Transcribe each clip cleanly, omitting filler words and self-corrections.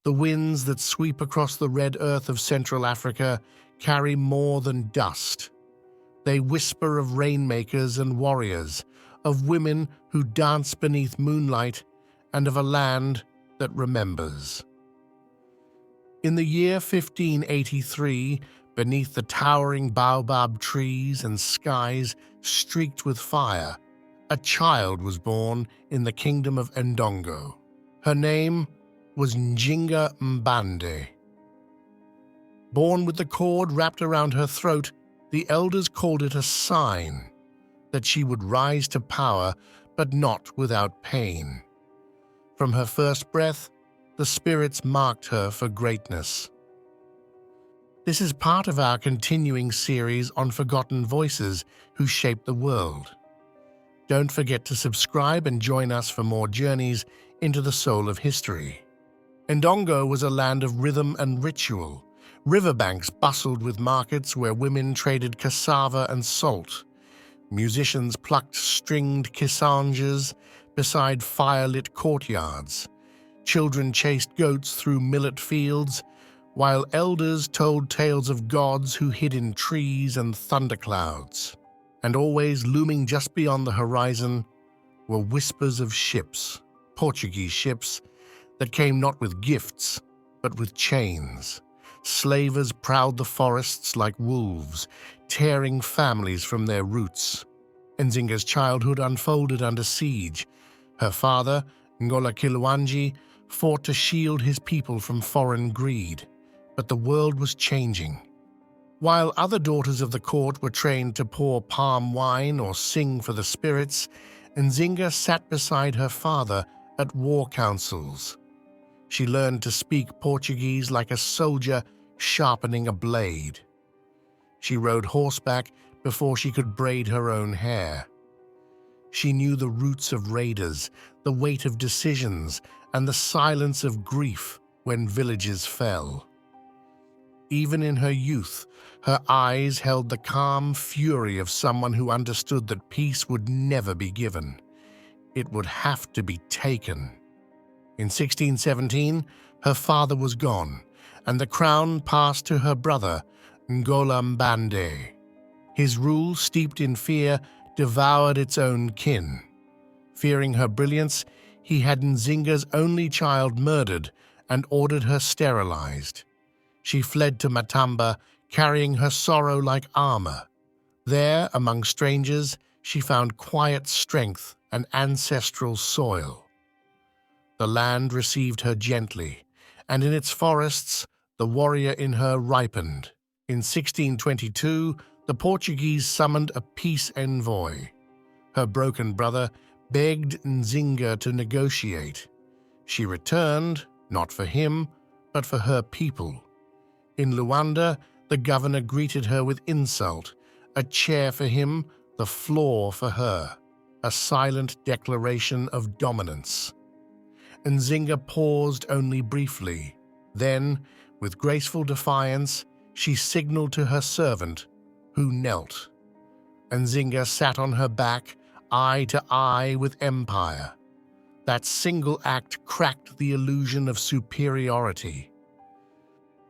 The winds that sweep across the red earth of Central Africa carry more than dust. They whisper of rainmakers and warriors, of women who dance beneath moonlight, and of a land that remembers. In the year 1583, beneath the towering baobab trees and skies streaked with fire, a child was born in the Kingdom of Ndongo. Her name was Nzinga Mbande. Born with the cord wrapped around her throat, the elders called it a sign that she would rise to power, but not without pain. From her first breath, the spirits marked her for greatness. This is part of our continuing series on forgotten voices who shaped the world. Don't forget to subscribe and join us for more journeys into the soul of history. Ndongo was a land of rhythm and ritual. Riverbanks bustled with markets where women traded cassava and salt. Musicians plucked stringed kisanjas beside fire-lit courtyards. Children chased goats through millet fields, while elders told tales of gods who hid in trees and thunderclouds. And always looming just beyond the horizon were whispers of ships, Portuguese ships, that came not with gifts, but with chains. Slavers prowled the forests like wolves, tearing families from their roots. Nzinga's childhood unfolded under siege. Her father, Ngola Kiluanji, fought to shield his people from foreign greed. But the world was changing. While other daughters of the court were trained to pour palm wine or sing for the spirits, Nzinga sat beside her father at war councils. She learned to speak Portuguese like a soldier sharpening a blade. She rode horseback before she could braid her own hair. She knew the roots of raiders, the weight of decisions, and the silence of grief when villages fell. Even in her youth, her eyes held the calm fury of someone who understood that peace would never be given. It would have to be taken. In 1617, her father was gone, and the crown passed to her brother, Ngola Mbande. His rule, steeped in fear, devoured its own kin. Fearing her brilliance, he had Nzinga's only child murdered and ordered her sterilized. She fled to Matamba, carrying her sorrow like armor. There, among strangers, she found quiet strength and ancestral soil. The land received her gently, and in its forests, the warrior in her ripened. In 1622, the Portuguese summoned a peace envoy. Her broken brother begged Nzinga to negotiate. She returned, not for him, but for her people. In Luanda, the governor greeted her with insult, a chair for him, the floor for her, a silent declaration of dominance. Nzinga paused only briefly. Then, with graceful defiance, she signaled to her servant, who knelt. Nzinga sat on her back, eye to eye with empire. That single act cracked the illusion of superiority.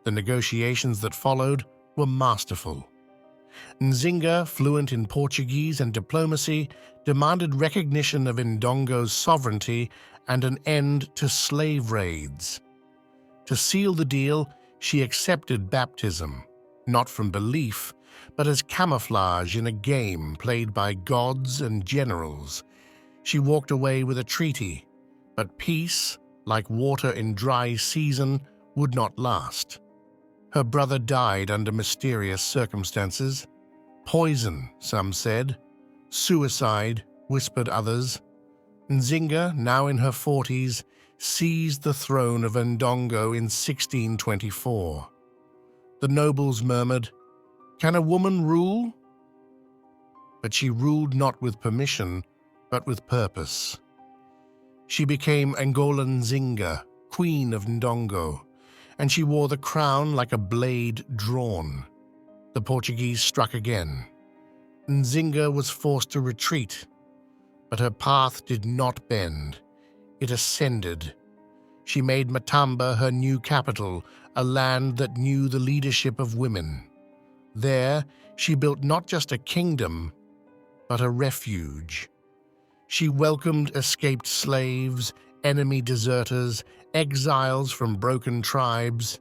The negotiations that followed were masterful. Nzinga, fluent in Portuguese and diplomacy, demanded recognition of Ndongo's sovereignty and an end to slave raids. To seal the deal, she accepted baptism, not from belief, but as camouflage in a game played by gods and generals. She walked away with a treaty, but peace, like water in dry season, would not last. Her brother died under mysterious circumstances. Poison, some said. Suicide, whispered others. Nzinga, now in her 40s, seized the throne of Ndongo in 1624. The nobles murmured, "Can a woman rule?" But she ruled not with permission, but with purpose. She became Angola Nzinga, Queen of Ndongo, and she wore the crown like a blade drawn. The Portuguese struck again. Nzinga was forced to retreat, but her path did not bend. It ascended. She made Matamba her new capital, a land that knew the leadership of women. There, she built not just a kingdom, but a refuge. She welcomed escaped slaves, enemy deserters, exiles from broken tribes.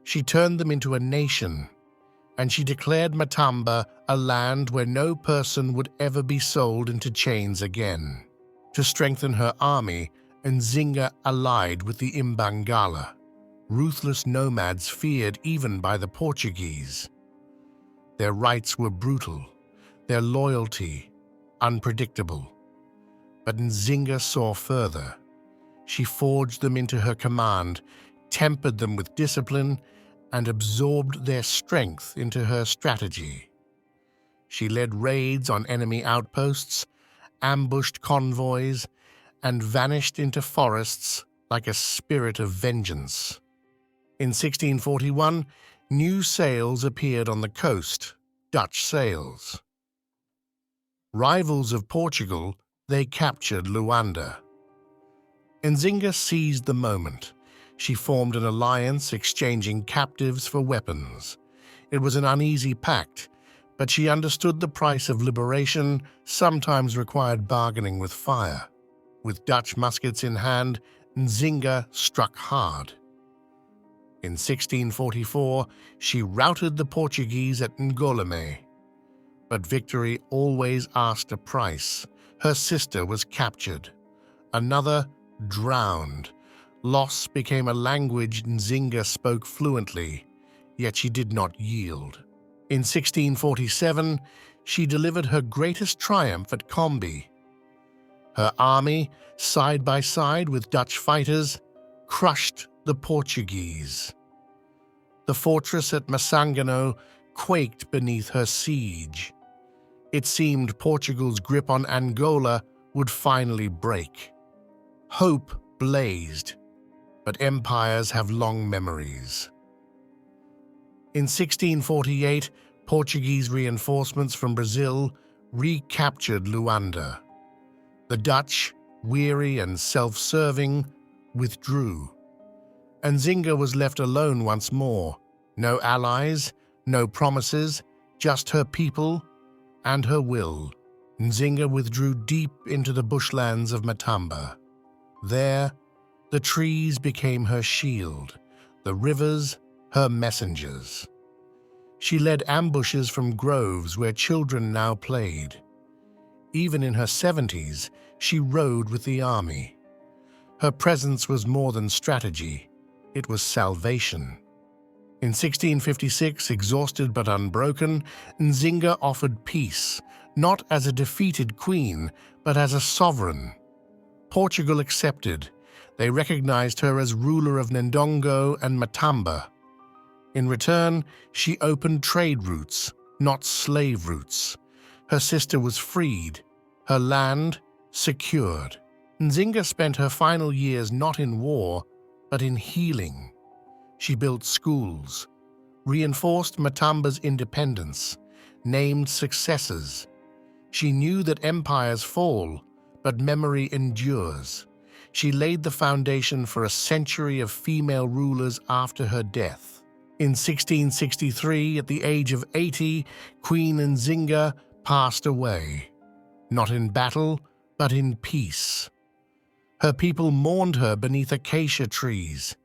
She turned them into a nation, and she declared Matamba a land where no person would ever be sold into chains again. To strengthen her army, Nzinga allied with the Imbangala, ruthless nomads feared even by the Portuguese. Their rights were brutal, their loyalty unpredictable. But Nzinga saw further. She forged them into her command, tempered them with discipline, and absorbed their strength into her strategy. She led raids on enemy outposts, ambushed convoys, and vanished into forests like a spirit of vengeance. In 1641, new sails appeared on the coast, Dutch sails. Rivals of Portugal, they captured Luanda. Nzinga seized the moment. She formed an alliance, exchanging captives for weapons. It was an uneasy pact, but she understood the price of liberation sometimes required bargaining with fire. With Dutch muskets in hand, Nzinga struck hard. In 1644, she routed the Portuguese at Ngoleme. But victory always asked a price. Her sister was captured. Another drowned. Loss became a language Nzinga spoke fluently, yet she did not yield. In 1647, she delivered her greatest triumph at Kombi. Her army, side by side with Dutch fighters, crushed the Portuguese. The fortress at Masangano quaked beneath her siege. It seemed Portugal's grip on Angola would finally break. Hope blazed, but empires have long memories. In 1648, Portuguese reinforcements from Brazil recaptured Luanda. The Dutch, weary and self-serving, withdrew. Nzinga was left alone once more. No allies, no promises, just her people and her will. Nzinga withdrew deep into the bushlands of Matamba. There, the trees became her shield, the rivers her messengers. She led ambushes from groves where children now played. Even in her 70s, she rode with the army. Her presence was more than strategy, it was salvation. In 1656, exhausted but unbroken, Nzinga offered peace, not as a defeated queen, but as a sovereign. Portugal accepted. They recognized her as ruler of Ndongo and Matamba. In return, she opened trade routes, not slave routes. Her sister was freed, her land secured. Nzinga spent her final years not in war, but in healing. She built schools, reinforced Matamba's independence, named successors. She knew that empires fall, but memory endures. She laid the foundation for a century of female rulers after her death. In 1663, at the age of 80, Queen Nzinga passed away, not in battle, but in peace. Her people mourned her beneath acacia trees.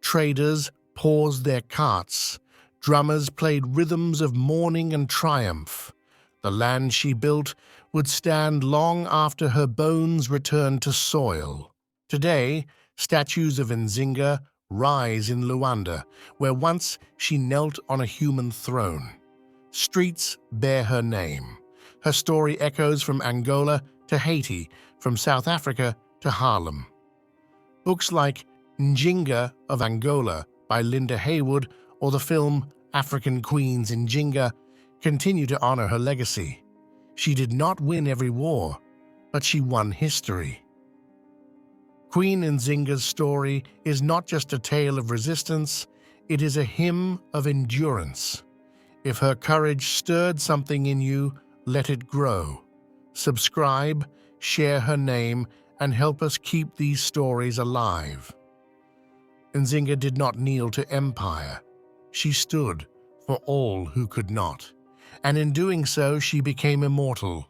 Traders paused their carts. Drummers played rhythms of mourning and triumph. The land she built would stand long after her bones returned to soil. Today, statues of Nzinga rise in Luanda, where once she knelt on a human throne. Streets bear her name. Her story echoes from Angola to Haiti, from South Africa to Harlem. Books like Nzinga of Angola by Linda Haywood or the film African Queens Nzinga continue to honor her legacy. She did not win every war, but she won history. Queen Nzinga's story is not just a tale of resistance, it is a hymn of endurance. If her courage stirred something in you, let it grow. Subscribe, share her name, and help us keep these stories alive. Nzinga did not kneel to empire. She stood for all who could not, and in doing so she became immortal.